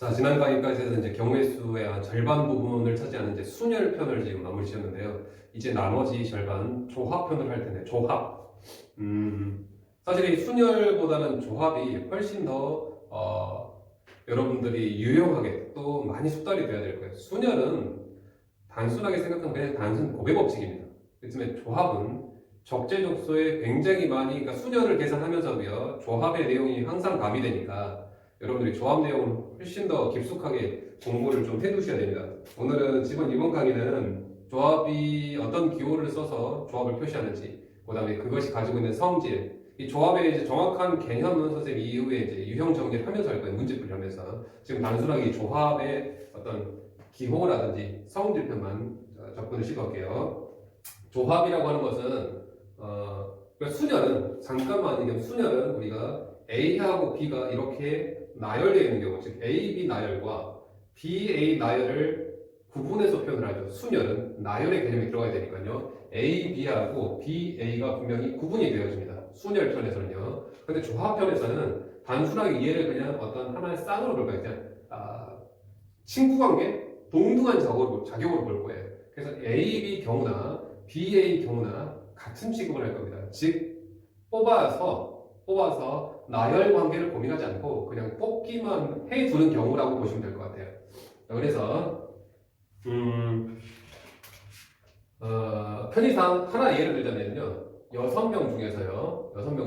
자, 지난 강의까지에서 이제 경우의 수의 한 절반 부분을 차지하는 이제 순열편을 지금 마무리 지었는데요. 이제 나머지 절반 조합편을 할 텐데, 조합. 사실 이 순열보다는 조합이 훨씬 더, 여러분들이 유용하게 또 많이 숙달이 돼야 될 거예요. 순열은 단순하게 생각하면 그냥 단순 곱의 법칙입니다. 그렇지만 조합은 적재적소에 굉장히 많이, 그러니까 순열을 계산하면서도요, 조합의 내용이 항상 가미되니까 여러분들이 조합 내용을 훨씬 더 깊숙하게 공부를 좀 해두셔야 됩니다. 오늘은 이번 강의는 조합이 어떤 기호를 써서 조합을 표시하는지, 그 다음에 그것이 가지고 있는 성질, 이 조합의 이제 정확한 개념은 선생님이 이후에 이제 유형 정리를 하면서 할 거예요. 문제풀이 하면서. 지금 단순하게 이 조합의 어떤 기호라든지 성질편만 접근을 시도할게요. 조합이라고 하는 것은, 그러니까 순열은, 잠깐만 얘기하면 순열은 우리가 A하고 B가 이렇게 나열되어 있는 경우, 즉 A, B 나열과 B, A 나열을 구분해서 표현을 하죠. 순열은 나열의 개념이 들어가야 되니까요. A, B하고 B, A가 분명히 구분이 되어집니다. 순열편에서는요. 근데 조합편에서는 단순하게 얘를 그냥 어떤 하나의 쌍으로 볼 거예요. 그냥 친구관계, 동등한 작용으로 볼 거예요. 그래서 A, B 경우나 B, A 경우나 같은 취급을 할 겁니다. 즉 뽑아서 나열 관계를 고민하지 않고 그냥 뽑기만 해두는 경우라고 보시면 될 것 같아요. 그래서 편의상 하나 예를 들자면요, 6명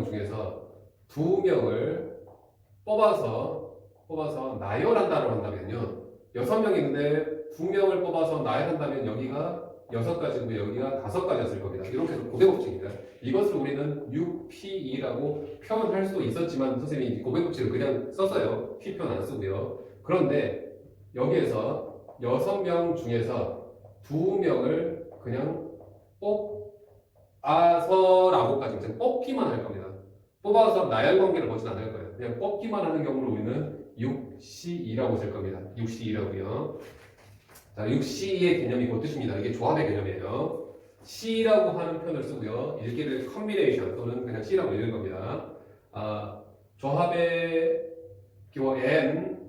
중에서 2명을 뽑아서 나열한다고 한다면요, 6명이 있는데 2명을 뽑아서 나열한다면 여기가 6가지고 여기가 5가지였을 겁니다. 이렇게 해서 고대법칙입니다. 이것을 우리는 6P2라고 표현할 수도 있었지만 선생님이 고대법칙을 그냥 썼어요. P 표현 안 쓰고요. 그런데 여기에서 6명 중에서 2명을 그냥 뽑아서라고까지 그냥 뽑기만 할 겁니다. 뽑아서 나열 관계를 보진 않을 거예요. 그냥 뽑기만 하는 경우를 우리는 6C2라고 쓸 겁니다. 6C2라고요. 자, 6C의 개념이 그 뜻입니다. 이게 조합의 개념이에요. C라고 하는 표현을 쓰고요. 읽기를 컨비네이션 또는 그냥 C라고 읽을 겁니다. 조합의 기호 N,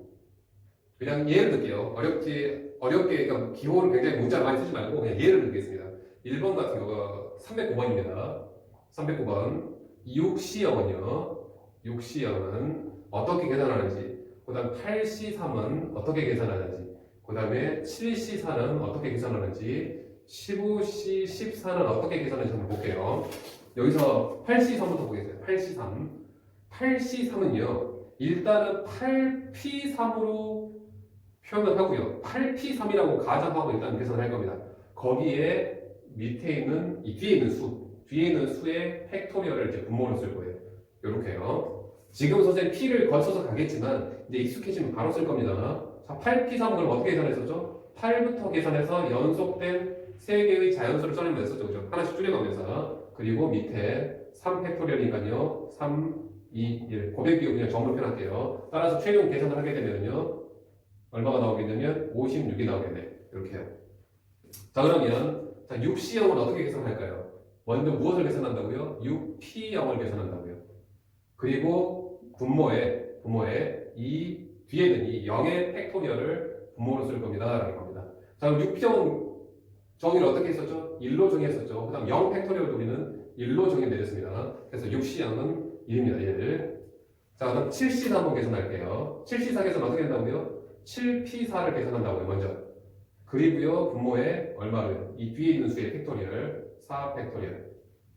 그냥 예를 들게요. 어렵게, 그러니까 기호를 굉장히 문자를 많이 쓰지 말고 그냥 예를 들겠습니다. 1번 같은 경우가 309번입니다. 309번. 6C형은요. 6C형은 어떻게 계산하는지, 그 다음 8C3은 어떻게 계산하는지, 그 다음에 7C4는 어떻게 계산하는지, 15C14는 어떻게 계산하는지 한번 볼게요. 여기서 8C3부터 보겠습니다. 8C3은요, 일단은 8P3으로 표현을 하고요. 8P3이라고 가정하고 일단 계산을 할 겁니다. 거기에 밑에 있는, 뒤에 있는 수의 팩토리얼을 이제 분모로 쓸 거예요. 요렇게요. 지금 선생님 P를 거쳐서 가겠지만, 이제 익숙해지면 바로 쓸 겁니다. 자, 8P3은 그럼 어떻게 계산했었죠? 8부터 계산해서 연속된 3개의 자연수를 써내면 됐었죠. 그죠? 하나씩 줄여가면서. 그리고 밑에 3팩토리얼이니까요. 3, 2, 1. 고백기호 그냥 정으로 표현할게요. 따라서 최종 계산을 하게 되면요, 얼마가 나오겠냐면 56이 나오겠네. 이렇게요. 자, 그러면 6C형은 어떻게 계산할까요? 먼저 무엇을 계산한다고요? 6P형을 계산한다고요. 그리고 분모에 이 뒤에 있는 이 0의 팩토리얼을 분모로 쓸 겁니다. 라는 겁니다. 자, 그럼 6P형 정의를 어떻게 했었죠? 1로 정의했었죠. 그 다음 0 팩토리얼도 우리는 1로 정의 내렸습니다. 그래서 6C형은 1입니다. 1. 자, 그럼 7C4 한번 계산할게요. 7C4 계산 어떻게 한다고요? 7P4를 계산한다고요, 먼저. 그리고요, 분모에 얼마를? 이 뒤에 있는 수의 팩토리얼, 4 팩토리얼.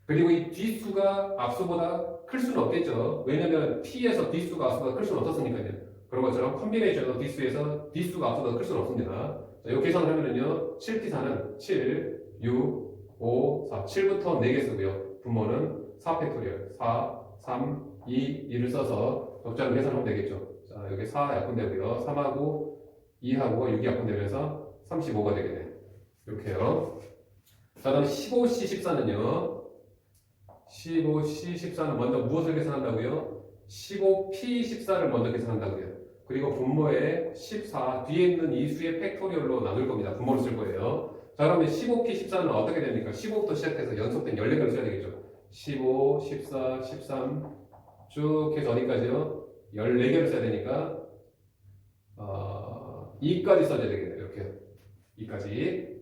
그리고 이 뒷수가 앞수보다 클 수는 없겠죠. 왜냐면 P에서 뒷수가 앞수보다 클 수는 없었으니까요. 그런 것처럼 컨비네이션 뒷수에서 뒷수가 앞수보다 클 수는 없습니다. 자, 이 계산을 하면은요, 7P4는 7, 6, 5, 4, 7부터 4개 쓰고요. 분모는 4 팩토리얼, 4, 3, 2, 2를 써서 적절한 계산하면 되겠죠. 자, 여기 4 약분되고요. 3하고 2하고 6이 약분되면서 35가 되겠네. 이렇게요. 자, 다음 15C14는요. 15C14는 먼저 무엇을 계산한다고요? 15P14를 먼저 계산한다고요. 그리고 분모에 14, 뒤에 있는 이 수의 팩토리얼로 나눌 겁니다. 분모를 쓸 거예요. 자, 그러면 15P14는 어떻게 됩니까? 15부터 시작해서 연속된 14개를 써야 되겠죠. 15, 14, 13 쭉 해서 어디까지요? 14개를 써야 되니까 2까지 써줘야 되겠네요. 이렇게 2까지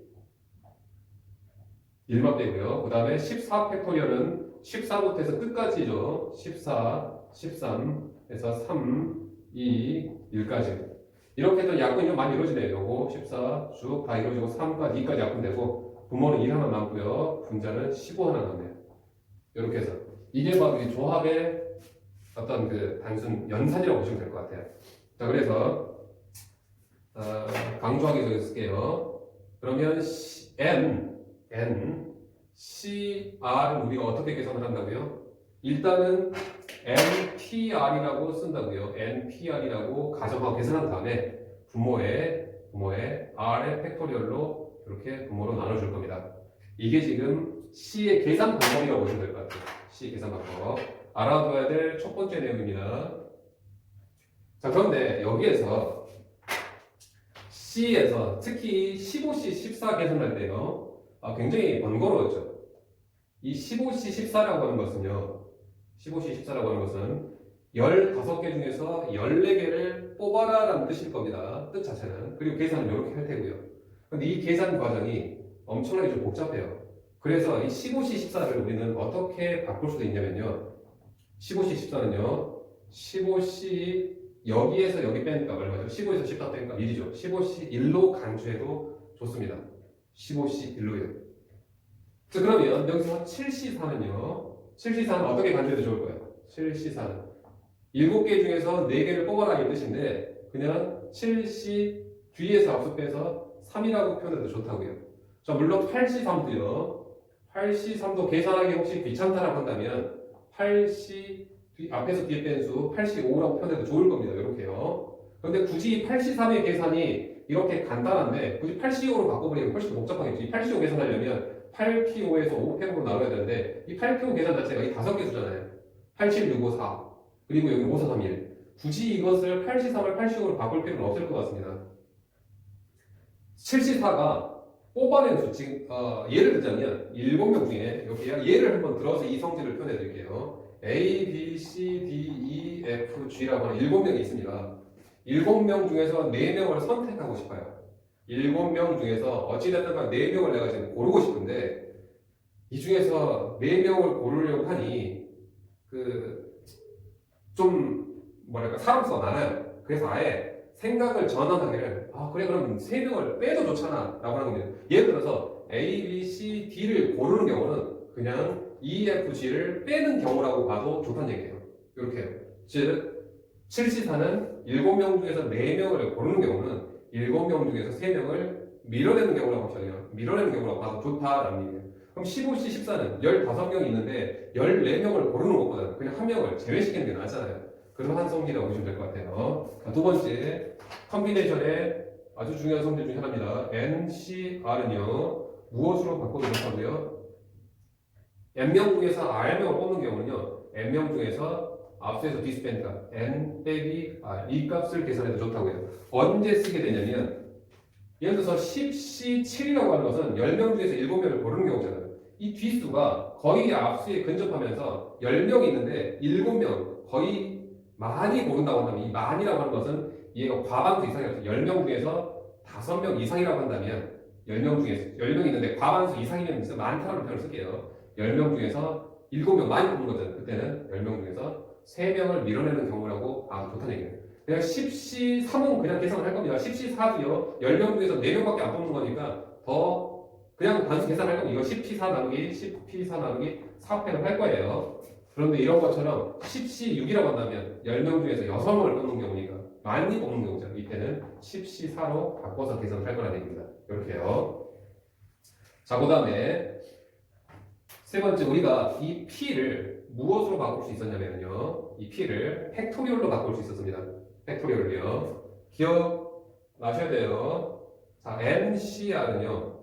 1만 빼고요. 그 다음에 14 팩토리얼은 14부터 해서 끝까지죠. 14, 13에서 3, 2, 1까지. 이렇게 해서 약분이 좀 많이 이루어지네요. 요거 14 쭉 다 이루어지고 3까지, 2까지 약분되고 분모는 1 하나 남고요. 분자는 15 하나 남네요. 이렇게 해서 이게 바로 이 조합의 어떤 그 단순 연산이라고 보시면 될 것 같아요. 자, 그래서 강조하기 전에 쓸게요. 그러면 CR은 우리가 어떻게 계산을 한다고요? 일단은 NPR이라고 쓴다고요. NPR이라고 가정하고 계산한 다음에 분모에 R의 팩토리얼로 이렇게 분모로 나눠줄 겁니다. 이게 지금 C의 계산 방법이라고 보시면 될 것 같아요. C의 계산 방법. 알아둬야 될 첫 번째 내용입니다. 자, 그런데 여기에서 C에서 특히 15C, 14 계산할 때요. 굉장히 번거로웠죠. 이 15C, 14라고 하는 것은요. 15C, 14라고 하는 것은 15개 중에서 14개를 뽑아라 라는 뜻일 겁니다. 뜻 자체는. 그리고 계산은 이렇게 할 테고요. 근데 이 계산 과정이 엄청나게 좀 복잡해요. 그래서 이 15C, 14를 우리는 어떻게 바꿀 수도 있냐면요. 15C, 14는요. 15C 여기에서 여기 빼니까 얼마죠? 15에서 14 빼니까 1이죠. 15C 1로 간주해도 좋습니다. 15C 1로요. 자, 그러면 여기서 7C4는요. 7C4는 어떻게 간주해도 좋을 거예요. 7C4는 7개 중에서 4개를 뽑아라 이 뜻인데 그냥 7C 뒤에서 앞서 빼서 3이라고 표현해도 좋다고요. 자, 물론 8C3도요. 8C3도 계산하기 혹시 귀찮다라고 한다면 8C 앞에서 뒤에 뺀 수 85라고 표현해도 좋을 겁니다. 이렇게요. 그런데 굳이 8C3의 계산이 이렇게 간단한데 굳이 8C5로 바꿔버리면 훨씬 더 복잡하겠지. 8C5 계산하려면 8P5에서 5팩으로 나눠야 되는데 이 8P5 계산 자체가 이 5개 수잖아요. 87, 65, 4 그리고 여기 5, 4, 3, 1 굳이 이것을 8C3을 8C5로 바꿀 필요는 없을 것 같습니다. 7C4가 뽑아낸 수, 지금 예를 들자면 7명 중에 여기 예를 한번 들어서 이 성질을 표현해 드릴게요. A, B, C, D, E, F, G라고 하는 7명이 있습니다. 7명 중에서 4명을 선택하고 싶어요. 7명 중에서 어찌됐든 간 4명을 내가 지금 고르고 싶은데 이 중에서 4명을 고르려고 하니 좀 뭐랄까 사람수가 많아요. 그래서 아예 생각을 전환하기를 그래 그럼 3명을 빼도 좋잖아 라고 하는 겁니다. 예를 들어서 A, B, C, D를 고르는 경우는 그냥 E, F, G를 빼는 경우라고 봐도 좋다는 얘기예요. 이렇게 즉 7C4는 7명 중에서 4명을 고르는 경우는 7명 중에서 3명을 밀어내는 경우라고 하잖아요. 밀어내는 경우라고 봐도 좋다라는 얘기예요. 그럼 15C, 14는 15명이 있는데 14명을 고르는 것보다는 그냥 한 명을 제외시키는 게 낫잖아요. 그러한 성질이라고 보시면 될 것 같아요. 자, 두 번째, 컴비네이션의 아주 중요한 성질 중 하나입니다. NCR은요, 무엇으로 바꿔도 좋다고요? N명 중에서 R명을 뽑는 경우는요, N명 중에서 앞서에서 디스펜드가 N 빼기 R, 이 값을 계산해도 좋다고요. 언제 쓰게 되냐면, 예를 들어서 10C7이라고 하는 것은 10명 중에서 7명을 고르는 경우잖아요. 이 뒷수가 거의 앞수에 근접하면서 10명이 있는데 7명, 거의 많이 고른다고 한다면 이 많이라고 하는 것은 얘가 과반수 이상이라서 10명 중에서 5명 이상이라고 한다면 10명 중에서 10명 있는데 과반수 이상이면 진짜 많다는 표현을 쓸게요. 10명 중에서 7명 많이 뽑는 거잖아요. 그때는 10명 중에서 3명을 밀어내는 경우라고 좋다는 얘기예요. 그냥 10C3은 그냥 계산을 할 겁니다. 10C4도요. 10명 중에서 4명밖에 안 뽑는 거니까 더 그냥 단수 계산할 거고 이거 10P4 나누기 10P4 나누기 4팩을 할 거예요. 그런데 이런 것처럼 10C6이라고 한다면 10명 중에서 6명을 뽑는 경우니까 많이 뽑는 경우죠. 이때는 10C4로 바꿔서 계산을 할 거라는 얘기입니다. 이렇게요. 자, 그 다음에 세 번째 우리가 이 P를 무엇으로 바꿀 수 있었냐면요. 이 P를 팩토리얼로 바꿀 수 있었습니다. 팩토리얼로요. 기억나셔야 돼요. 자, NCR은요.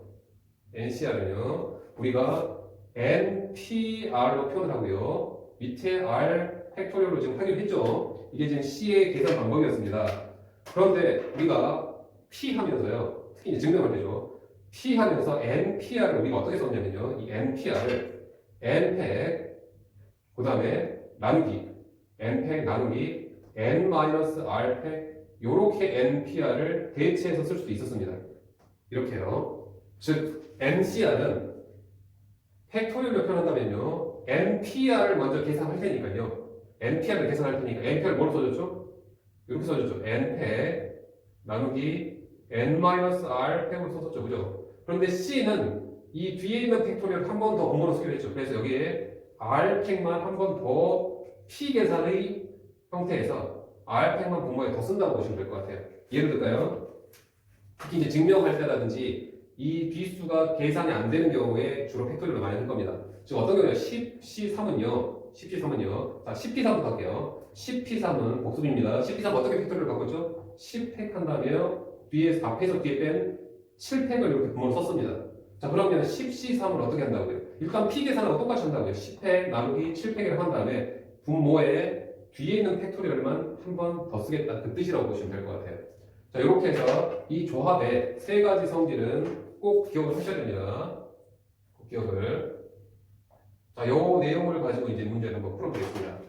우리가 NPR로 표현을 하고요. 밑에 R 팩토리얼로 지금 확인했죠. 이게 지금 C의 계산 방법이었습니다. 그런데 우리가 P 하면서요. 특히 이제 증명할 때죠. P 하면서 NPR을 우리가 어떻게 썼냐면요. 이 NPR을 N팩 그 다음에 나누기 N팩 나누기 N-R팩 이렇게 NPR을 대체해서 쓸 수도 있었습니다. 이렇게요. 즉 NCR은 팩토리얼로 표현한다면요. NPR을 먼저 계산할 테니까요. NPR을 계산할 테니까 NPR 뭘 써줬죠? 이렇게 써줬죠. NPR 나누기 N-R 팩으로 썼었죠. 그죠? 그런데 C는 이 뒤에 있는 팩토리얼 한 번 더 공모로 쓰기로 했죠. 그래서 여기에 R팩만 한 번 더 P 계산의 형태에서 R팩만 공모에 더 쓴다고 보시면 될 것 같아요. 예를 들까요? 특히 이제 증명할 때라든지 이 비수가 계산이 안 되는 경우에 주로 팩토리얼로 많이 쓸 겁니다. 즉 어떤 경우에 10C3은요. 자, 10P3부터 할게요. 10P3은 복습입니다. 10P3 어떻게 팩토리얼을 바꿨죠? 10팩 한 다음에 앞에서 뒤에 뺀 7팩을 이렇게 분모로 썼습니다. 자, 그러면 10C3을 어떻게 한다고요? 일단 P 계산하고 똑같이 한다고요. 10팩 나누기 7팩을 한 다음에 분모에 뒤에 있는 팩토리얼만 한 번 더 쓰겠다. 그 뜻이라고 보시면 될 것 같아요. 자, 이렇게 해서 이 조합의 세 가지 성질은 꼭 기억을 하셔야 됩니다. 꼭 기억을. 자, 요 내용을 가지고 이제 문제를 한번 풀어보겠습니다.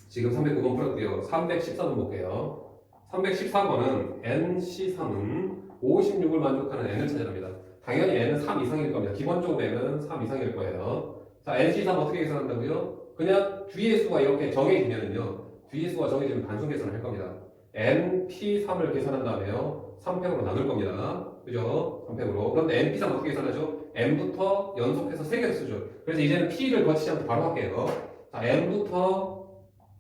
지금 309번 풀었고요. 314번 볼게요. 314번은 NC3은 56을 만족하는 N을 찾으랍니다. 당연히 N은 3 이상일 겁니다. 기본적으로 N은 3 이상일 거예요. 자, NC3 어떻게 계산한다고요? 그냥 뒤의 수가 이렇게 정해지면은요. 뒤의 수가 정해지면 단순 계산을 할 겁니다. NP3을 계산한 다음에요. 3팩으로 나눌 겁니다. 그죠? 3팩으로. 그런데 NP3 어떻게 계산하죠? N부터 연속해서 3개를 쓰죠. 그래서 이제는 P를 거치지 않고 바로 할게요. 자, N부터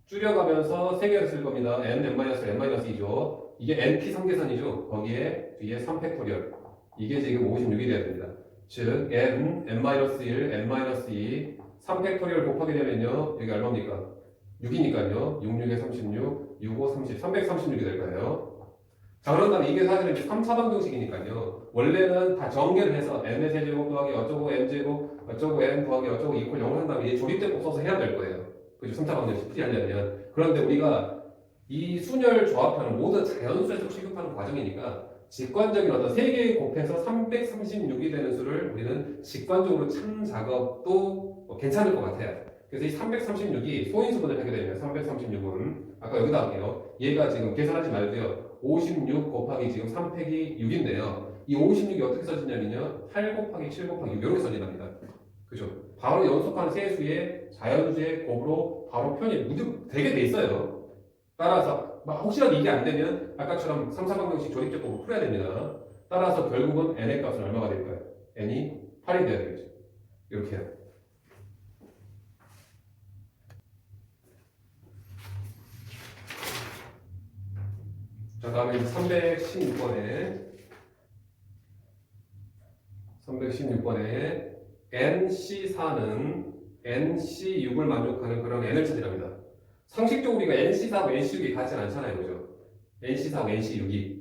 줄여가면서 3개를 쓸 겁니다. N, N-N-2죠. 이게 NP3 계산이죠. 거기에 뒤에 3팩토리얼. 이게 지금 56이 돼야 됩니다. 즉, N, N-1, N-2, 3팩토리얼 곱하게 되면요. 여기 얼마입니까? 6이니까요. 6, 6에 36, 6, 5, 30, 336이 될 거예요. 자, 그런 다음에 이게 사실은 3, 4방정식이니까요. 원래는 다 전개를 해서 n의 세제곱 더하기 어쩌고 n제곱, 어쩌고 n 더하기 어쩌고 이퀄 0을 한 다음에 조립된 꼭 써서 해야 될 거예요. 그죠? 3, 4방정식 풀이하려면. 그런데 우리가 이 순열 조합하는 모든 자연수에서 취급하는 과정이니까 직관적인 어떤 3개 곱해서 336이 되는 수를 우리는 직관적으로 찾는 작업도 괜찮을 것 같아요. 그래서 이 336이 소인수분을 하게 되면 336은 아까 여기다 할게요. 얘가 지금 계산하지 말고요. 56 곱하기 지금 3팩이 6인데요. 이 56이 어떻게 써지냐면요. 8 곱하기 7 곱하기 6 이렇게 써진답니다. 그죠? 바로 연속한 세수의 자연수의 곱으로 바로 표현이 되게 돼 있어요. 따라서 혹시라도 이게 안 되면 아까처럼 3, 4방정식 조립적 곱으로 풀어야 됩니다. 따라서 결국은 n의 값은 얼마가 될까요? n이 8이 돼야 되겠죠. 이렇게요. 자, 다음에 316번에 NC4는 NC6을 만족하는 그런 N을 찾으랍니다. 상식적으로 우리가 NC4하고 NC6이 같진 않잖아요. 그죠? NC4하고 NC6이.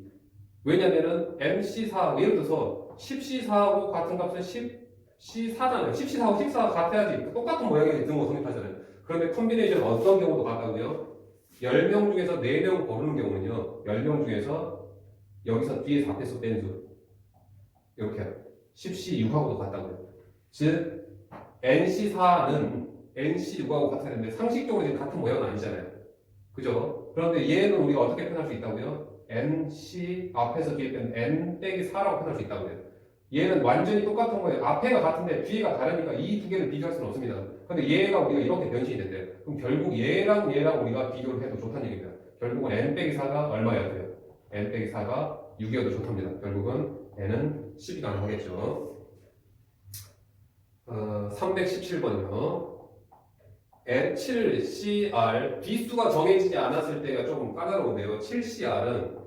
왜냐면은 NC4, 예를 들어서 10C4하고 같은 값은 10C4잖아요. 10C4하고 14가 같아야지. 똑같은 모양의 등호 성립하잖아요. 그런데 컨비네이션 어떤 경우도 같다고요? 10명 중에서 4명 고르는 경우는요. 10명 중에서 여기서 뒤에서 앞에서 뺀 수. 이렇게 10C6하고도 같다고요. 즉 NC4는 NC6하고 같아야 되는데 상식적으로 지금 같은 모양은 아니잖아요. 그죠? 그런데 얘는 우리가 어떻게 표현할 수 있다고요? NC 앞에서 뒤에 뺀 N 빼기 4라고 표현할 수 있다고요. 얘는 완전히 똑같은 거예요. 앞에가 같은데 뒤가 다르니까 이 두 개를 비교할 수는 없습니다. 근데 얘가 우리가 이렇게 변신이 된대요. 그럼 결국 얘랑 우리가 비교를 해도 좋다는 얘기입니다. 결국은 n 빼기 4가 얼마여야 돼요? n 빼기 4가 6이어도 좋답니다. 결국은 n은 10이 가능하겠죠. 317번이요. N7CR 비수가 정해지지 않았을 때가 조금 까다로운데요. 7CR은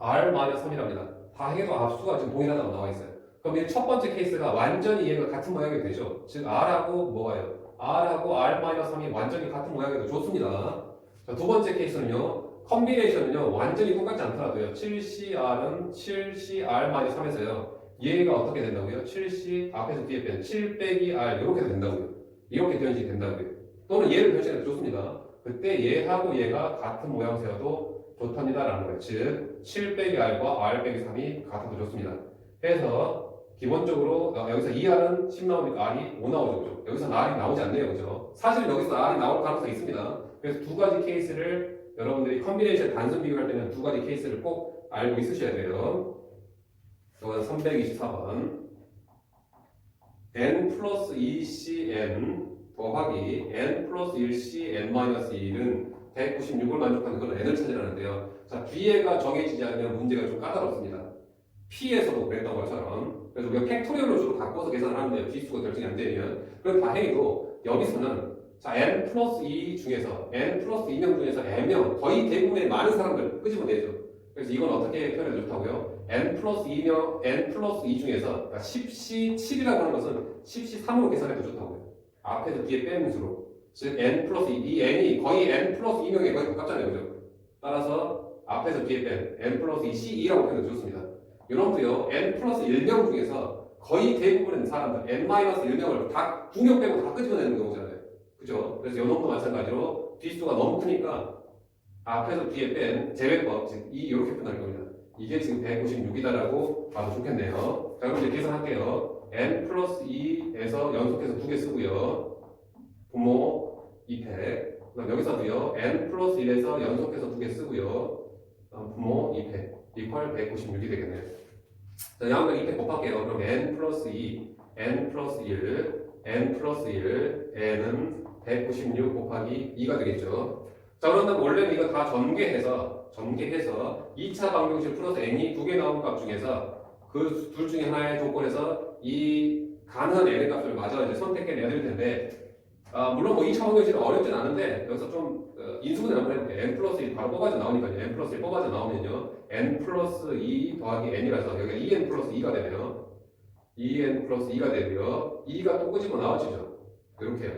7CR-3이랍니다. 다 해도 앞수가 지금 동일하다고 나와 있어요. 그럼 이 첫 번째 케이스가 완전히 얘가 같은 모양이 되죠. 즉 R하고 뭐가요? R하고 R-3이 완전히 같은 모양이 좋습니다. 자, 두 번째 케이스는요. 컨비네이션은요. 완전히 똑같지 않더라도요. 7CR은 7CR-3에서요. 얘가 어떻게 된다고요? 7C 앞에서 뒤에 뺀 7 빼기 R 이렇게 된다고요. 이렇게 변신이 된다고요. 또는 얘를 변신해도 좋습니다. 그때 얘하고 얘가 같은 모양새여도 좋답니다라는 거예요. 즉 7 빼기 R과 R 빼기 3이 같아도 좋습니다. 해서 기본적으로 여기서 2R은 10 나오니까 R이 5 나오죠. 그죠? 여기서 R이 나오지 않네요. 그죠? 사실 여기서 R이 나올 가능성이 있습니다. 그래서 두 가지 케이스를 여러분들이 컨비네이션 단순 비교할 때는 두 가지 케이스를 꼭 알고 있으셔야 돼요. 이건 324번. n 플러스 2cn 더하기 n 플러스 1cn 마이너스 1은 196을 만족하는 그런 n을 찾으라는데요. 자, 뒤에가 정해지지 않으면 문제가 좀 까다롭습니다. P에서도 그랬던 것처럼. 그래서 우리가 팩토리얼로 주로 바꿔서 계산을 하는데요. 비수가 결정이 안 되면. 그럼 다행히도 여기서는 자, n 플러스 2 중에서 n 플러스 2명 중에서 n명 거의 대부분의 많은 사람들 끄집어내죠. 그래서 이건 어떻게 표현해도 좋다고요? n 플러스 2명, n 플러스 2 중에서 그러니까 10C 7이라고 하는 것은 10C 3으로 계산해도 좋다고요. 앞에서 뒤에 빼는 수로. 즉 n 플러스 2, 이 n이 거의 n 플러스 2명에 거의 가깝잖아요. 그죠? 따라서 앞에서 뒤에 뺀 n 플러스 2 C2라고 표현해도 좋습니다. 이놈도요, n 플러스 1명 중에서 거의 대부분의 사람들, n 마이너스 1명을 다, 2명 빼고 다 끄집어내는 경우잖아요. 그죠? 그래서 요놈도 마찬가지로 뒷수가 너무 크니까 앞에서 뒤에 뺀 제외법, 즉, 이렇게 표현할 겁니다. 이게 지금 196이다라고 봐도 좋겠네요. 자, 그럼 이제 계산할게요. n 플러스 2에서 연속해서 2개 쓰고요. 분모 2팩. 그 다음 여기서도요, n 플러스 1에서 연속해서 2개 쓰고요. 분모 2팩. 이퀄 196이 되겠네요. 자, 양변 2팩 곱할게요. 그럼 n 플러스 2, n 플러스 1, n 플러스 1, n은 196 곱하기 2가 되겠죠. 자, 그런다면 원래는 이거 다 전개해서 2차 방정식 플러스 n이 2개 나온 값 중에서 그 둘 중에 하나의 조건에서 이 가능한 n의 값을 마저 이제 선택해내야 될 텐데, 물론 뭐 2차 방정식은 어렵진 않은데 여기서 좀 인수분해 한번 해볼게요. n 플러스 1 바로 뽑아져 나오니까요. n 플러스 1 뽑아져 나오면요, n 플러스 2 더하기 n이라서 여기가 2n 플러스 2가 되네요. 2n 플러스 2가 되고요. 2가 또 끄집어 나와지죠. 이렇게요.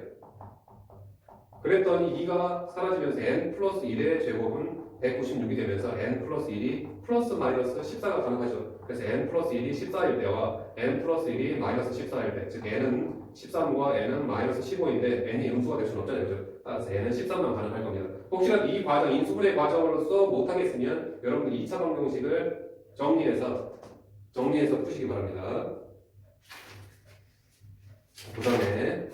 그랬더니 2가 사라지면서 n 플러스 1의 제곱은 196이 되면서 n 플러스 1이 플러스 마이너스 14가 가능하죠. 그래서 n 플러스 1이 14일 때와 n 플러스 1이 마이너스 14일 때, 즉 n은 13과 n은 마이너스 15인데 n이 음수가 될 수는 없잖아요. 그죠? 따라서 n은 13만 가능할 겁니다. 혹시라도 이 과정, 인수분해 과정으로서 못하겠으면 여러분들 2차 방정식을 정리해서 푸시기 바랍니다. 그 다음에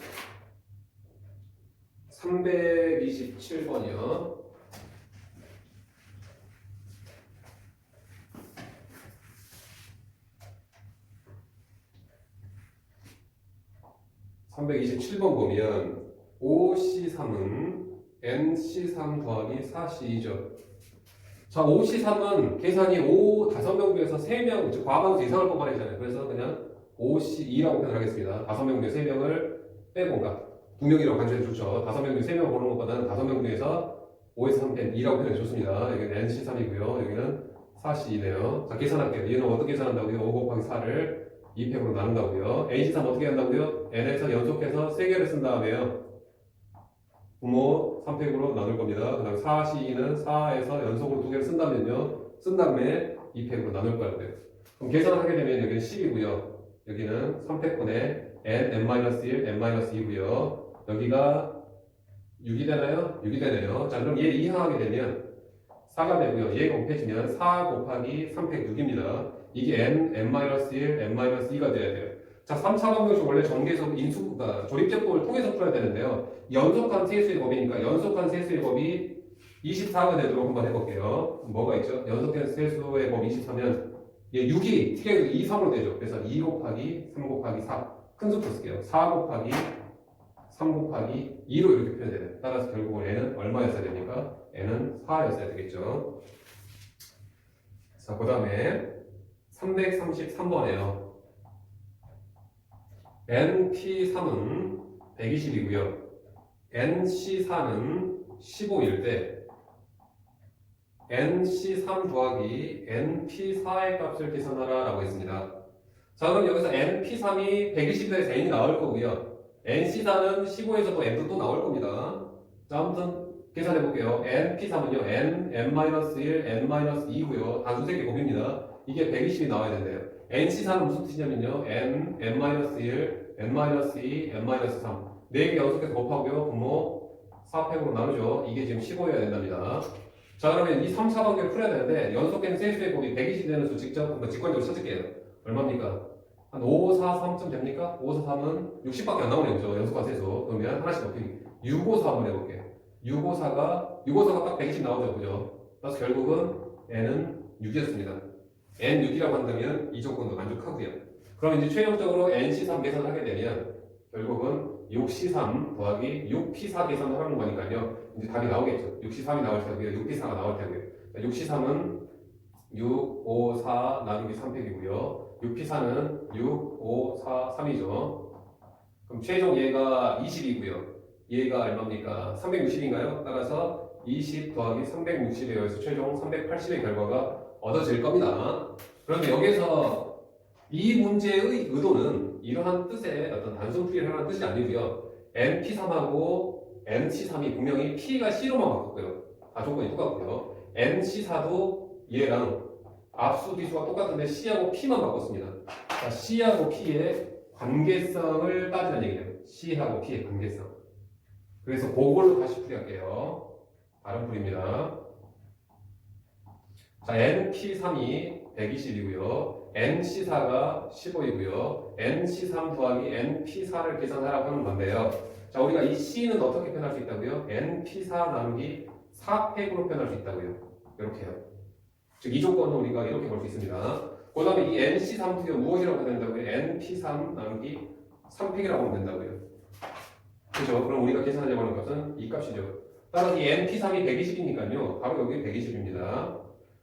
327번이요. 보면 5C3은 NC3 더하기 4C2죠. 자, 5C3은 계산이 5명 중에서 3명, 즉 과반수 이상을 뽑아내잖아요. 그래서 그냥 5C2라고 표현하겠습니다. 5명 중에 3명을 빼고, 그러니까 2명이라고 간주해도 좋죠. 5명 중에 3명을 보는 것보다는 5명 중에서 5에서 3 뺀 2라고 표현해 좋습니다. 여기는 NC3이고요. 여기는 4C2네요. 자, 계산할게요. 얘는 어떻게 계산한다고요? 5 곱하기 4를 2팩으로 나눈다고요. NC3 어떻게 한다고요? N에서 연속해서 3개를 쓴 다음에요, 분모 3팩으로 나눌 겁니다. 그 다음 4C2는 4에서 연속으로 2개를 쓴 다음에 2팩으로 나눌 거예요. 그럼 계산을 하게 되면 여기는 10이고요. 여기는 3팩분의 n, n-1, n-2고요. 여기가 6이 되나요? 6이 되네요. 자, 그럼 얘 이항하게 되면 4가 되고요. 얘가 곱해지면 4 곱하기 3팩 6입니다. 이게 n, n-1, n-2가 돼야 돼요. 자, 3차 방정식 원래 전개에서 조립제법을 통해서 풀어야 되는데요. 연속한 세수의 법이니까 연속한 세수의 법이 24가 되도록 한번 해볼게요. 뭐가 있죠? 연속한 세수의 법 24면 얘 6이 t가 2, 3으로 되죠. 그래서 2 곱하기 3 곱하기 4 큰 숫자 쓸게요. 4 곱하기 3 곱하기 2로 이렇게 표현돼요. 따라서 결국은 n은 얼마였어야 됩니까? n은 4였어야 되겠죠. 자, 그 다음에 333번에요. NP3은 120이고요. NC4는 15일 때 NC3 더하기 NP4의 값을 계산하라 라고 했습니다. 자, 그럼 여기서 NP3이 120에서 n이 나올 거고요. NC4는 15에서 n도 또 나올 겁니다. 자, 아무튼 계산해 볼게요. NP3은요, n, n-1, n-2고요. 단수세개 곱입니다. 이게 120이 나와야 된대요. NC4는 무슨 뜻이냐면요, n, n-1, n-2, n-3 4개 연속해서 곱하고요. 분모 4팩으로 나누죠. 이게 지금 15여야 된답니다. 자, 그러면 이 3차 관계를 풀어야 되는데 연속된 세수의 곱이 120이 되는 수 직관적으로 찾을게요. 얼마입니까? 한 5, 4, 3쯤 됩니까? 5, 4, 3은 60밖에 안 나오네요. 그죠? 연속한 세수. 그러면 하나씩 곱히기. 6, 5, 4 한번 해볼게요. 6, 5, 4가 6호사가 딱 120 나오죠. 그죠? 그래서 결국은 n은 6이었습니다. n6이라고 한다면 이 조건도 만족하고요. 그럼 이제 최종적으로 nc3 계산을 하게 되면 결국은 6c3 더하기 6p4 계산을 하는 거니까요. 이제 답이 나오겠죠. 6c3이 나올 테고요. 6p4가 나올 테고요. 6c3은 6, 5, 4 나누기 3팩이고요. 6p4는 6, 5, 4, 3이죠. 그럼 최종 얘가 20이고요. 얘가 얼마입니까? 360인가요? 따라서 20 더하기 360에 의해서 최종 380의 결과가 얻어질 겁니다. 그런데 여기서 이 문제의 의도는 이러한 뜻의 어떤 단순 풀이를 하라는 뜻이 아니고요. NP3하고 NC3이 분명히 P가 C로만 바꿨고요. 다 조건이 똑같고요. NC4도 얘랑 앞수 뒤수가 똑같은데 C하고 P만 바꿨습니다. 자, C하고 P의 관계성을 따지는 얘기예요. C하고 P의 관계성. 그래서 그걸로 다시 풀이할게요. 다른 풀입니다. 자, NP3이 120이고요. NC4가 15이고요. NC3 더하기 NP4를 계산하라고 하는 건데요. 자, 우리가 이 C는 어떻게 표현할 수 있다고요? NP4 나누기 4팩으로 표현할 수 있다고요. 이렇게요. 즉, 이 조건은 우리가 이렇게 볼 수 있습니다. 그 다음에 이 NC3도 무엇이라고 해야 된다고요? NP3 나누기 3팩이라고 하면 된다고요. 그죠? 그럼 우리가 계산하려고 하는 것은 이 값이죠. 따라서 이 NP3이 120이니까요. 바로 여기 120입니다.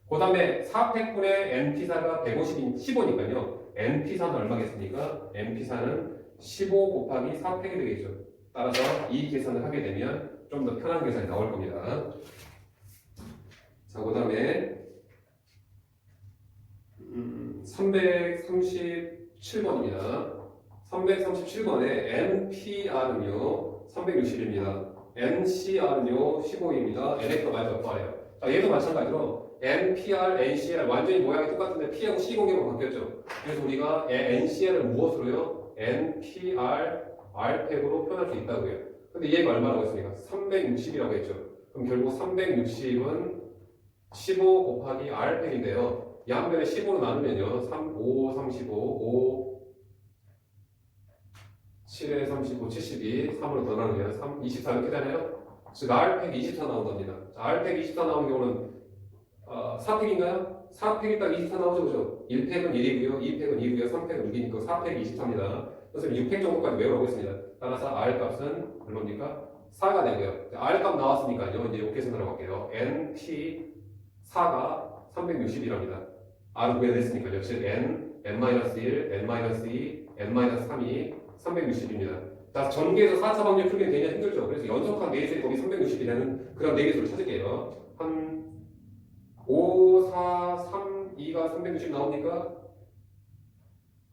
그 다음에 4팩분의 NP4가 15니까요. NP4는 얼마겠습니까? NP4는 15 곱하기 4팩이 되겠죠. 따라서 이 계산을 하게 되면 좀 더 편한 계산이 나올 겁니다. 자, 그 다음에 337번입니다. 337번에 NPR은요 360입니다. NCR은요 15입니다. N의 값 많이 없어요. 자, 얘도 마찬가지로 NPR, NCR 완전히 모양이 똑같은데 P하고 C 공개만 바뀌었죠. 그래서 우리가 NCR을 무엇으로요? NPR R팩으로 표현할 수 있다고요. 근데 얘가 얼마라고 했습니까? 360이라고 했죠. 그럼 결국 360은 15 곱하기 R팩인데요. 이 한 변에 15로 나누면요. 3, 5, 35, 5, 7에 35, 72, 3으로 더 나누면 3, 24 이렇게 되나요? 즉 R팩 24 나온 겁니다. 자, R팩 24 나온 경우는 4팩인가요? 4팩이 딱 24 나오죠, 그죠? 1팩은 1이고요, 2팩은 2고요, 3팩은 6이니까 4팩이 24입니다. 그래서 6팩 정도까지 외우라고 했습니다. 따라서 R 값은 얼마입니까? 4가 되고요. R 값 나왔으니까요. 이제 요 계산하러 갈게요. NP 4가 360이랍니다. R을 구해냈으니까요. 즉 N, N-1, N-2, N-3이 360입니다. 자, 전개에서 4차 방정 풀기는 굉장히 힘들죠. 그래서 연속한 4수의 곱이 360이 되는 그런 4개수를 찾을게요. 한 5, 4, 3, 2가 360 나오니까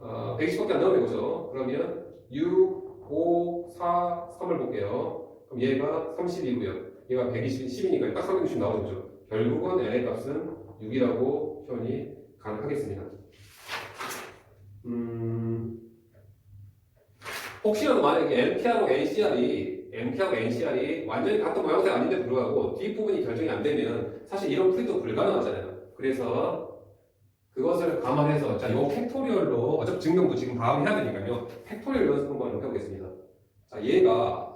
120밖에 안 나오는 거죠. 그러면 6, 5, 4, 3을 볼게요. 그럼 얘가 30이고요. 얘가 120, 10이니까 딱 360 나오는 거죠. 결국은 n의 값은 6이라고 표현이 가능하겠습니다. 혹시라도 만약에 NP하고 NCR이 완전히 같은 모양새가 아닌데 불구하고 뒷부분이 결정이 안 되면 사실 이런 풀이도 불가능하잖아요. 그래서 그것을 감안해서 자, 이 팩토리얼로 어차피 증명도 지금 다음 해야 되니까요. 팩토리얼 연습 한번 해보겠습니다. 자, 얘가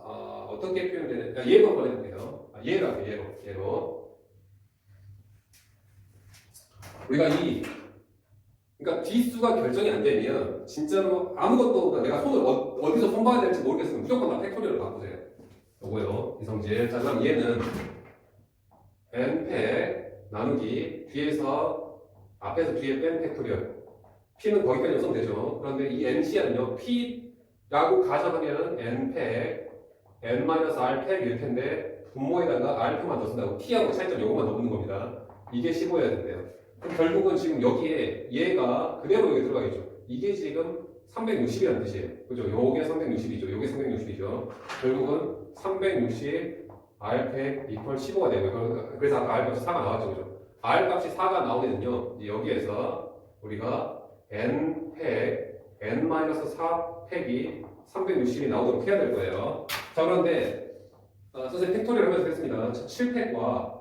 어떻게 표현되는? 얘로 한번 해볼게요. 얘로. 우리가 그러니까 뒷수가 결정이 안 되면 진짜로 아무것도 내가 손을 어디서 손봐야 될지 모르겠으면 무조건 다 팩토리얼로 바꾸세요. 요거요, 이성질. 자, 그럼 얘는 n팩 나누기 앞에서 뒤에 뺀 팩토리얼. p는 거기까지 연속 되죠. 그런데 이 NCR은요, p라고 가정하면 n팩, n-r팩일 텐데 분모에다가 r팩만 더 쓴다고 p하고 차이점 요것만 더 붙는 겁니다. 이게 15여야 된대요. 그럼 결국은 지금 여기에 얘가 그대로 여기 들어가겠죠. 이게 지금 360이라는 뜻이에요. 그죠? 요게 360이죠. 요게 360이죠. 결국은 360 R팩 이퀄 15가 되고요. 그래서 아까 R 값이 4가 나왔죠. 그죠? R 값이 4가 나오면요. 이제 여기에서 우리가 N팩, N-4팩이 360이 나오도록 해야 될 거예요. 자, 그런데 선생님 팩토리얼 하면서 했습니다. 7팩과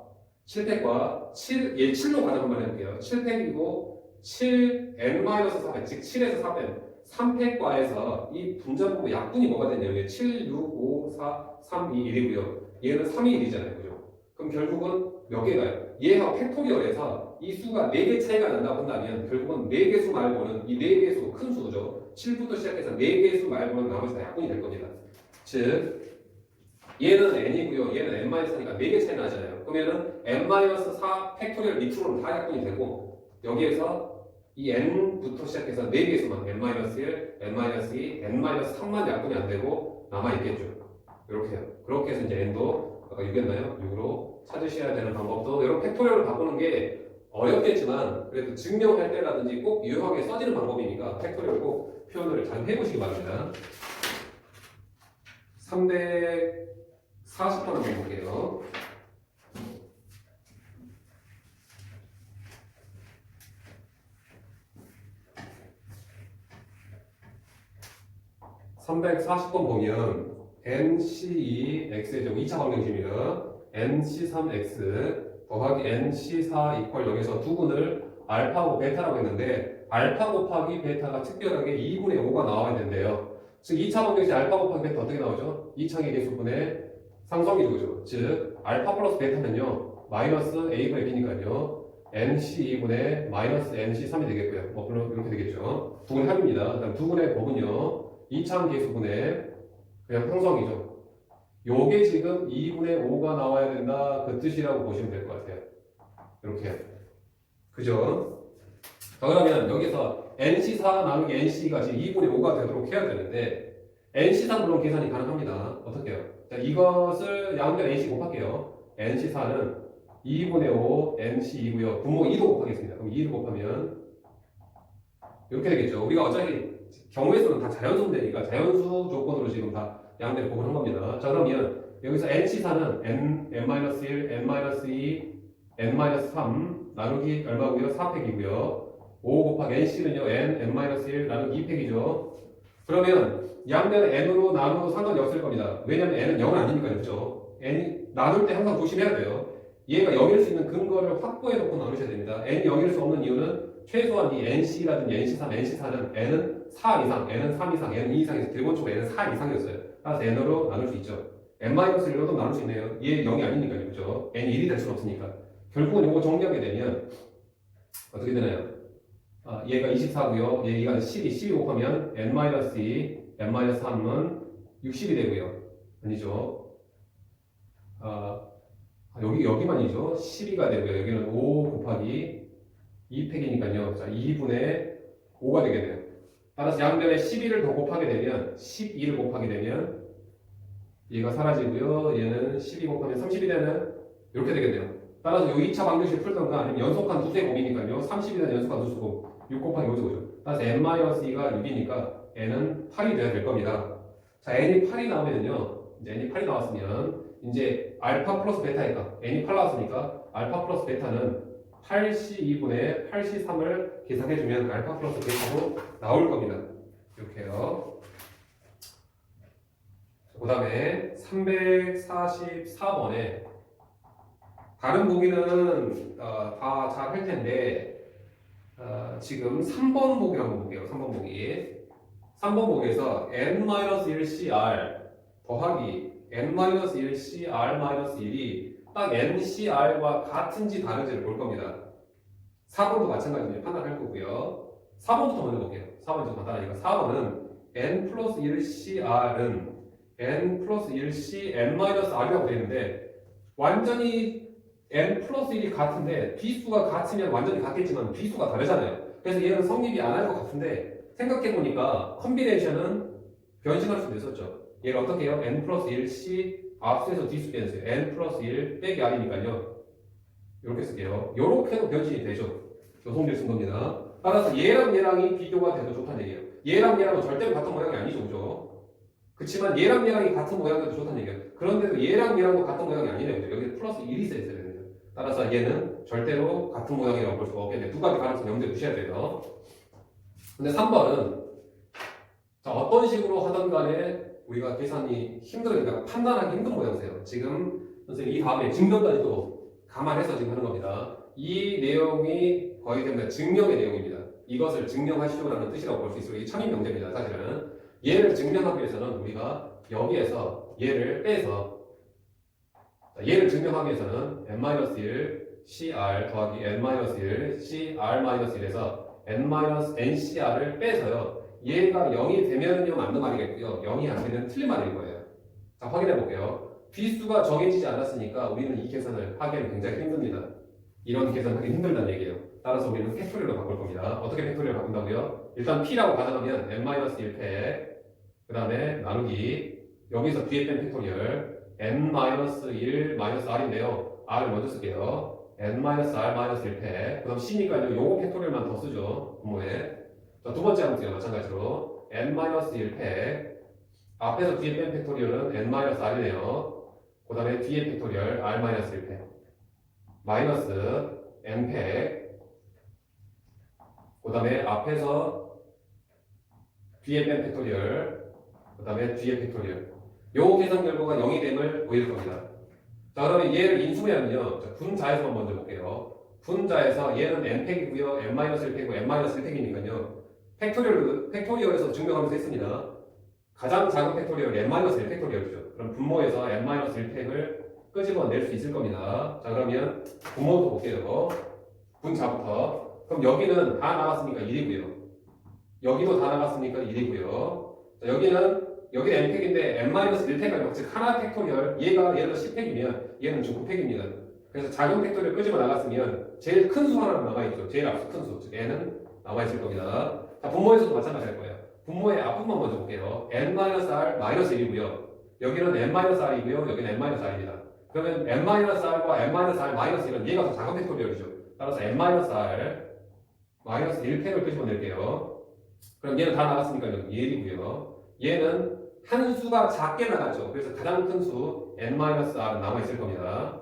7로 가정 한번 해볼게요. 7팩이고 7n-4팩, 즉 7에서 4팩 3팩과에서 이 분자분모 약분이 뭐가 되냐면 7, 6, 5, 4, 3, 2, 1이고요. 얘는 3이 1이잖아요. 그죠? 그럼 결국은 몇 개가요? 얘와 팩토리얼에서 이 수가 4개 차이가 난다고 한다면 결국은 4개 수 말고는 이 4개 수 큰 수죠. 7부터 시작해서 4개 수 말고는 나머지 다 약분이 될 겁니다. 즉 얘는 n이고요. 얘는 n-4니까 4개 차이 나잖아요. 그러면은 n-4 팩토리얼 밑으로는 다 약분이 되고 여기에서 이 n부터 시작해서 4개 수만 n-1, n-2, n-3만 약분이 안 되고 남아있겠죠. 이렇게요. 그렇게 해서 이제 n도 아까 6이었나요? 6으로 찾으셔야 되는 방법도 이런 팩토리얼을 바꾸는 게 어렵겠지만 그래도 증명할 때라든지 꼭 유효하게 써지는 방법이니까 팩토리얼 꼭 표현을 잘 해보시기 바랍니다. 340번 한번 볼게요. 340번 보면 NC2X의 제곱 2차 방정식입니다. NC3X 더하기 NC4 이퀄 여기서 두근을 알파하고 베타라고 했는데 알파 곱하기 베타가 특별하게 2분의 5가 나와야 된대요. 즉 2차 방정식 알파 곱하기 베타 어떻게 나오죠? 2차의 개수분의 상성이죠. 즉 알파 플러스 베타는요 마이너스 A분의 B니까요 NC2분의 마이너스 NC3이 되겠고요. 뭐 물론 이렇게 되겠죠. 두근의 합입니다. 그다음 두근의 법은요 2차 계수분의 그냥 상성이죠. 요게 지금 2분의 5가 나와야 된다 그 뜻이라고 보시면 될 것 같아요. 이렇게 그죠? 자 그러면 여기서 NC4 나누기 NC가 지금 2분의 5가 되도록 해야 되는데 NC4 물론 계산이 가능합니다. 어떻게 해요? 자 이것을 양변 NC 곱할게요. NC4는 2분의 5 NC2고요. 분모 2도 곱하겠습니다. 그럼 2를 곱하면 이렇게 되겠죠. 우리가 어차피 경우의 수는 다 자연수면 되니까 자연수 조건으로 지금 다 양변을 곱한 겁니다. 자 그러면 여기서 NC4는 n-1, n-2, n-3 나누기 얼마고요? 4팩이고요. 5 곱하기 NC는요 n-1 나누기 2팩이죠. 그러면 양면을 n으로 나눠도 상관이 없을 겁니다. 왜냐면 n은 0은 아니니까요. 그렇죠? n 나눌 때 항상 조심해야 돼요. 얘가 0일 수 있는 근거를 확보해 놓고 나누셔야 됩니다. n이 0일 수 없는 이유는 최소한 이 NC라든지 NC3, NC4는 n은 4 이상, n은 3 이상, n은 2 이상에서 기본적으로 n은 4 이상이었어요. 따라서 n으로 나눌 수 있죠. n-1로도 나눌 수 있네요. 얘 0이 아니니까요. 그렇죠? n이 1이 될 수는 없으니까. 결국은 이거 정리하게 되면 어떻게 되나요? 얘가 24고요. 얘가 12 곱하면 n-2, n-3은 60이 되고요. 아니죠. 여기만이죠. 12가 되고요. 여기는 5 곱하기 2팩이니까요. 자, 2분의 5가 되겠네요. 따라서 양변에 12를 더 곱하게 되면 12를 곱하게 되면 얘가 사라지고요. 얘는 12 곱하면 30이 되는 이렇게 되겠네요. 따라서 이 2차 방정식을 풀던가 아니면 연속한 두수의 곱이니까요. 30이라는 연속한 두수곱 6 곱하기 5죠. 그죠? 따라서 n-2가 6이니까 n은 8이 돼야 될 겁니다. 자, n이 8이 나오면요. 이제 n이 8이 나왔으면 이제 알파 플러스 베타니까 n이 8 나왔으니까 알파 플러스 베타는 8C2분의 8C3을 계산해주면 알파 플러스 베타로 나올 겁니다. 이렇게요. 그 다음에 344번에 다른 보기는 다 잘 할 텐데 지금 3번 보기 한번 볼게요. 3번 보기. 3번 보기에서 n-1cr 더하기 n-1cr-1이 딱 ncr과 같은지 다른지를 볼 겁니다. 4번도 마찬가지로 판단할 거고요. 4번부터 먼저 볼게요. 4번이 좀 간단하니까 4번은 n 플러스 1cr은 n 플러스 1c n-r이라고 되어 있는데 완전히 n 플러스 1이 같은데 비수가 같으면 완전히 같겠지만 비수가 다르잖아요. 그래서 얘는 성립이 안 할 것 같은데 생각해보니까 컨비네이션은 변신할 수도 있었죠. 얘를 어떻게 해요? n 플러스 1c 앞수에서 뒤수 빼주세요. n 플러스 1 빼기 r이니까요. 이렇게 쓸게요. 이렇게도 변신이 되죠. 조성질 쓴 겁니다. 따라서 얘랑 얘랑이 비교가 돼도 좋다는 얘기예요. 얘랑 얘랑은 절대로 같은 모양이 아니죠. 그죠? 그렇지만 얘랑 얘랑이 같은 모양이도 좋다는 얘기예요. 그런데도 얘랑 얘랑도 같은 모양이 아니네요. 그죠? 여기 플러스 1이 있어야 됩니다. 따라서 얘는 절대로 같은 모양이라고 볼 수가 없겠네요. 두 가지 가능성 염두에 두셔야 돼요. 근데 3번은 자, 어떤 식으로 하던 간에 우리가 계산이 힘들으니까 판단하기 힘든 모양이세요. 지금 선생님 이 다음에 증명까지도 감안해서 지금 하는 겁니다. 이 내용이 거의 대부분 증명의 내용입니다. 이것을 증명하시오라는 뜻이라고 볼 수 있어요. 이게 참인 명제입니다. 사실은 얘를 증명하기 위해서는 우리가 여기에서 얘를 빼서 자, 얘를 증명하기 위해서는 n-1 CR 더하기 n-1 CR-1에서 n-NCR을 빼서요. 얘가 0이 되면요 맞는 말이겠고요. 0이 안 되면 틀린 말일 거예요. 자, 확인해 볼게요. 비수가 정해지지 않았으니까 우리는 이 계산을 하기에는 굉장히 힘듭니다. 이런 계산하기 힘들다는 얘기예요. 따라서 우리는 팩토리얼로 바꿀 겁니다. 어떻게 팩토리얼 바꾼다고요? 일단 P라고 가정하면 n-1패 그 다음에 나누기 여기서 뒤에 뺀 팩토리얼 n-1-r인데요. r을 먼저 쓸게요. n-r-1패 그 다음 c니까요. 요거 팩토리얼만 더 쓰죠. 분모에. 자, 두 번째 함수요. 마찬가지로 n-1패 앞에서 뒤에 뺀 팩토리얼은 n-r이네요. 그 다음에 뒤에 팩토리얼 r-1패 마이너스 n팩 그 다음에 앞에서 뒤에 뺀 팩토리얼 그 다음에 뒤에 팩토리얼 요 계산 결과가 0이 됨을 보일 겁니다. 자, 그러면 얘를 인수하면요. 분자에서만 먼저 볼게요. 분자에서 얘는 n팩이고요. n-1팩이고 n-1팩이니까요. 팩토리얼에서 증명하면서 했습니다. 가장 작은 팩토리얼 n-1팩토리얼이죠. 그럼 분모에서 n-1팩을 끄집어낼 수 있을 겁니다. 자, 그러면 분모부터 볼게요. 분자부터. 그럼 여기는 다 나갔으니까 1이고요. 여기도 다 나갔으니까 1이고요. 자, 여기는 n팩인데 n-1팩이고 즉 하나 팩토리얼 얘가 예를 들어 10팩이면 얘는 중 9팩입니다. 그래서 작은 팩토리얼 끄집어 나갔으면 제일 큰 수 하나는 남아있죠. 제일 앞수 큰 수. 즉 n은 남아있을 겁니다. 자, 분모에서도 마찬가지일 거예요. 분모의 앞부분만 먼저 볼게요. n-r-1이고요. 여기는 n-r이고요. 여기는 n-r입니다. 그러면 n-r과 n-r-1은 얘가 더 작은 팩토리얼이죠. 따라서 n-r-1팩을 끄집어낼게요. 그럼 얘는 다 나갔으니까 여기 1이고요. 얘는 한 수가 작게 나갔죠. 그래서 가장 큰 수 n-r은 남아있을 겁니다.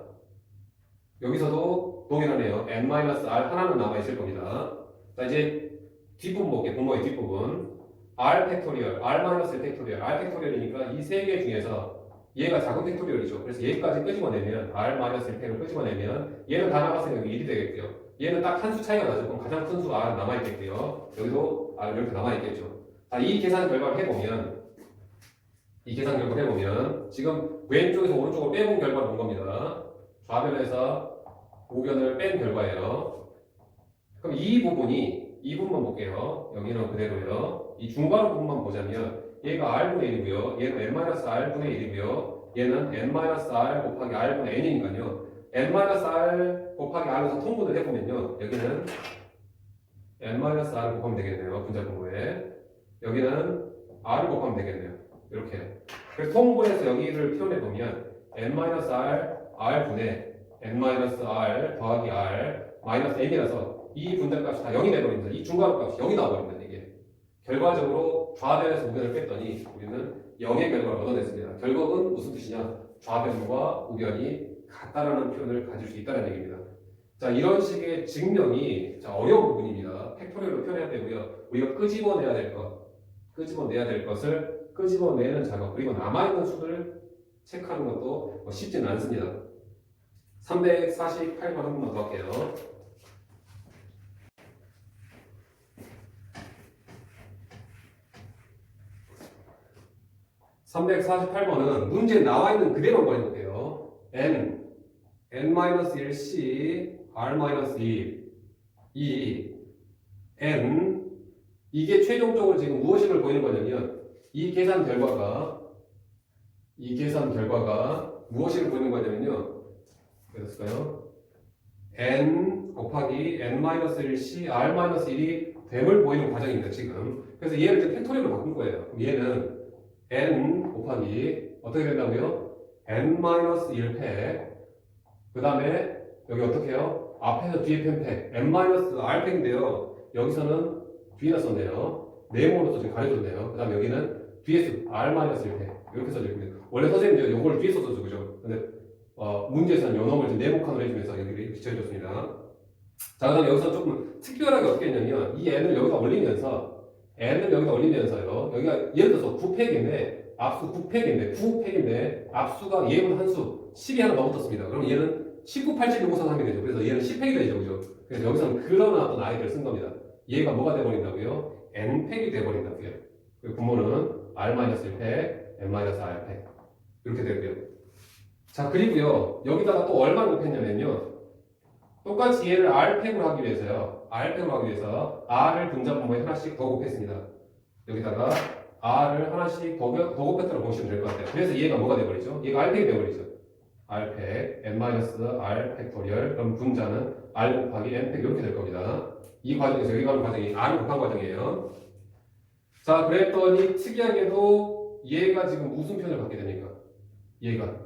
여기서도 동일하네요. n-r 하나는 남아있을 겁니다. 자, 이제 뒷부분 볼게요. 분모의 뒷부분. r 팩토리얼, r-1 팩토리얼, r 팩토리얼이니까 이 세 개 중에서 얘가 작은 팩토리얼이죠. 그래서 얘까지 끄집어내면 r-1팩을 끄집어내면 얘는 다 나갔으니까 1이 되겠고요. 얘는 딱 한 수 차이가 나죠. 그럼 가장 큰 수 r은 남아있겠고요. 여기도 r은 이렇게 남아있겠죠. 자, 이 계산 결과를 해보면 지금 왼쪽에서 오른쪽으로 빼본 결과를 본 겁니다. 좌변에서 우변을 뺀 결과예요. 그럼 이 부분만 볼게요. 여기는 그대로예요. 이 중괄호 부분만 보자면 얘가 r분의 1이고요. 얘는 n-r분의 1이고요. 얘는 n-r 곱하기 r분의 n이니까요. n-r 곱하기 r에서 통분을 해보면요. 여기는 n-r 곱하면 되겠네요. 분자 분모에. 여기는 r을 곱하면 되겠네요. 이렇게. 그래서 통분해서 여기를 표현해보면 n-r r분의 n-r 더하기 r 마이너스 n이라서 이 분자값이 다 0이 되버립니다. 이 중괄호 값이 0이 나와버립니다. 이게. 결과적으로 좌변에서 우변을 뺐더니 우리는 0의 결과를 얻어냈습니다. 결국은 무슨 뜻이냐? 좌변과 우변이 같다라는 표현을 가질 수 있다는 얘기입니다. 자, 이런 식의 증명이 어려운 부분입니다. 팩토리얼로 표현해야 되고요. 우리가 끄집어내야 될 것을 끄집어내는 작업, 그리고 남아있는 수를 체크하는 것도 쉽지는 않습니다. 348번 한 번만 더 할게요. 348번은 문제에 나와 있는 그대로 한번 해볼게요. n-1c, r-2, n 이게 최종적으로 지금 무엇임을 보이는 거냐면 이 계산 결과가 무엇임을 보이는 거냐면요. 그랬을까요? n 곱하기 n-1c, r-1이 됨을 보이는 과정입니다. 지금. 그래서 얘를 이제 팩토리얼로 바꾼 거예요. 그럼 얘는 n 곱하기 어떻게 된다고요? n-1팩 그 다음에 여기 어떻게 해요? 앞에서 뒤에 펜팩 n-r팩인데요. 여기서는 뒤에다 썼네요. 네모로서 지금 가려줬네요. 그 다음에 여기는 뒤에 r-1팩 이렇게 써져있습니다. 원래 선생님이 이걸 뒤에 써줬죠. 그죠? 근데 문제에서는 요 놈을 네모칸으로 해주면서 여기를 비춰줬습니다. 자, 그다음 여기서 조금 특별하게 어떻게 했냐면 이 n을 여기다 올리면서요. 여기가 예를 들어서 9팩인데 앞수 9팩인데 앞수가 얘보다 한 수 10이 하나 더 붙었습니다. 그럼 얘는 19, 8, 7, 6, 5, 4, 3이 되죠. 그래서 얘는 10팩이 되죠. 그죠? 그래서 여기서는 그런 어떤 아이들을 쓴 겁니다. 얘가 뭐가 돼버린다고요? n팩이 돼버린다고요. 그리고 분모는 r-1팩, n-r팩 이렇게 되고요. 자, 그리고요. 여기다가 또 얼마를 곱했냐면요. 똑같이 얘를 R팩으로 하기 위해서요. R팩으로 하기 위해서 R을 분자 분모에 하나씩 더 곱했습니다. 여기다가 R을 하나씩 더 곱했다고 보시면 될 것 같아요. 그래서 얘가 뭐가 돼버리죠? 얘가 R팩이 돼버리죠. R팩, n-R 팩토리얼, 그럼 분자는 R 곱하기 N팩 이렇게 될 겁니다. 이 과정에서 여기 가는 과정이 R을 곱한 과정이에요. 자, 그랬더니 특이하게도 얘가 지금 무슨 표현을 갖게 됩니까? 얘가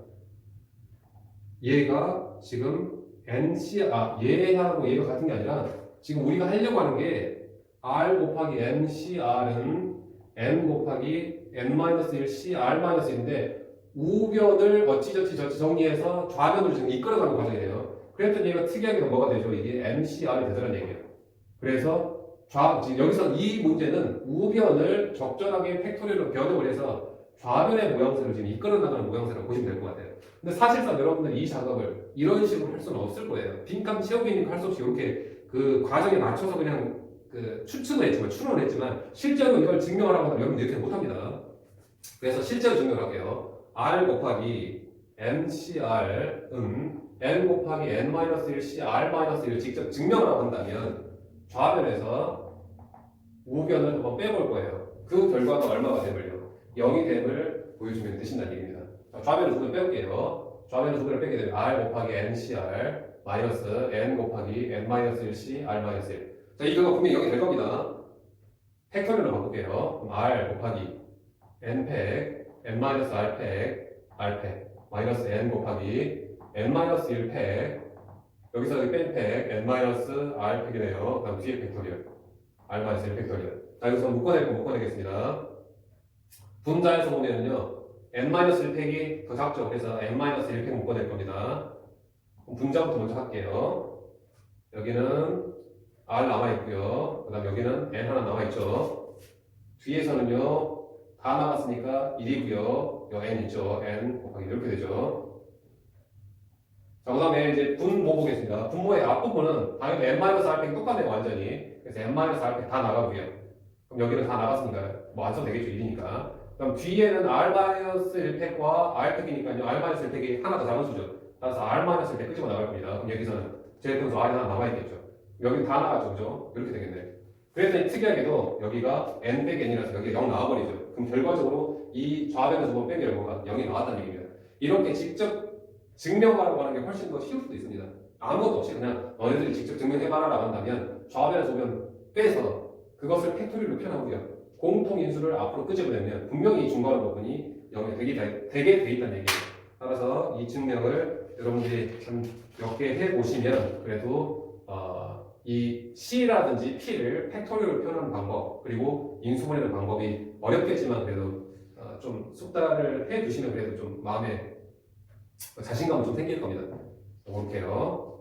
지금 얘하고 얘가 같은 게 아니라 지금 우리가 하려고 하는 게 R 곱하기 NCR은 N 곱하기 N-1 CR-1인데 우변을 어찌저찌 정리해서 좌변으로 지금 이끌어가는 과정이에요. 그랬더니 얘가 특이하게 뭐가 되죠? 이게 NCR이 되더라는 얘기예요. 그래서 지금 여기서 이 문제는 우변을 적절하게 팩토리얼로 변형을 해서 좌변의 모양새를 지금 이끌어 나가는 모양새라고 보시면 될 것 같아요. 근데 사실상 여러분들 이 작업을 이런 식으로 할 수는 없을 거예요. 빈칸 채우기니까 할 수 없이 이렇게 그 과정에 맞춰서 그냥 그 추측을 했지만 추론을 했지만 실제로 이걸 증명하라고 하면 여러분들 이렇게 못합니다. 그래서 실제로 증명을 할게요. R 곱하기 NCR은 N 곱하기 N-1 CR-1을 직접 증명하라고 한다면 좌변에서 우변을 한번 빼볼 거예요. 그 결과가 얼마가 되면요? 0이 됨을 보여주면 되신다는 얘기입니다. 좌변을 두 개를 빼볼게요. 좌변을 두 개를 빼게 되면 R 곱하기 NCR 마이너스 N 곱하기 N-1C R-1. 자, 이거가 분명히 0이 될 겁니다. 팩토리얼로 바꿀게요. 그럼 R 곱하기 N팩 N-R팩 R팩 마이너스 N 곱하기 N-1팩 여기서 여기 뺀 팩 N-R팩이네요. 다음 뒤에 팩토리얼 R-1 팩토리얼. 자, 여기서 묶어낼 거 묶어내겠습니다. 분자에서 보면은요 N-1팩이 더 작죠. 그래서 N-1팩 묶어낼 겁니다. 분자부터 먼저 할게요. 여기는 R 남아있고요. 그 다음 여기는 N 하나 남아있죠. 뒤에서는요 다 나갔으니까 1이고요. 요 N 있죠. N 곱하기 이렇게 되죠. 자, 그 다음에 이제 분모 보겠습니다. 분모의 앞부분은 당연히 N-R팩 똑같네요. 완전히. 그래서 N-R팩 다 나가고요. 그럼 여기는 다 나갔으니까 뭐 안 써도 되겠죠. 1이니까. 그럼 뒤에는 R-1팩과 R팩이니까요. R-1팩이 하나 더 작은 수죠. 따라서 R-1팩 끄집어 나갈 겁니다. 그럼 여기서는 제일 큰 수 R이 하나 남아있겠죠. 여기는 다 나갔죠. 그죠? 이렇게 되겠네. 그래서 특이하게도 여기가 N 백 N이라서 여기가 0 나와버리죠. 그럼 결과적으로 이 좌변에서 본 뺀 결과가 0이 나왔다는 얘기입니다. 이렇게 직접 증명하라고 하는 게 훨씬 더 쉬울 수도 있습니다. 아무것도 없이 그냥 너희들이 직접 증명해봐라라고 한다면 좌변에서 보면 빼서 그것을 팩토리로 표현하고요. 공통인수를 앞으로 끄집어내면 분명히 이 중괄호 부분이 0이 되게 돼 있다는 얘기예요. 따라서 이 증명을 여러분들이 참 몇 개 해보시면 그래도 이 C라든지 P를 팩토리얼로 표현하는 방법 그리고 인수분해하는 방법이 어렵겠지만 그래도 좀 숙달을 해두시면 그래도 좀 마음에 자신감은 좀 생길 겁니다. 볼게요.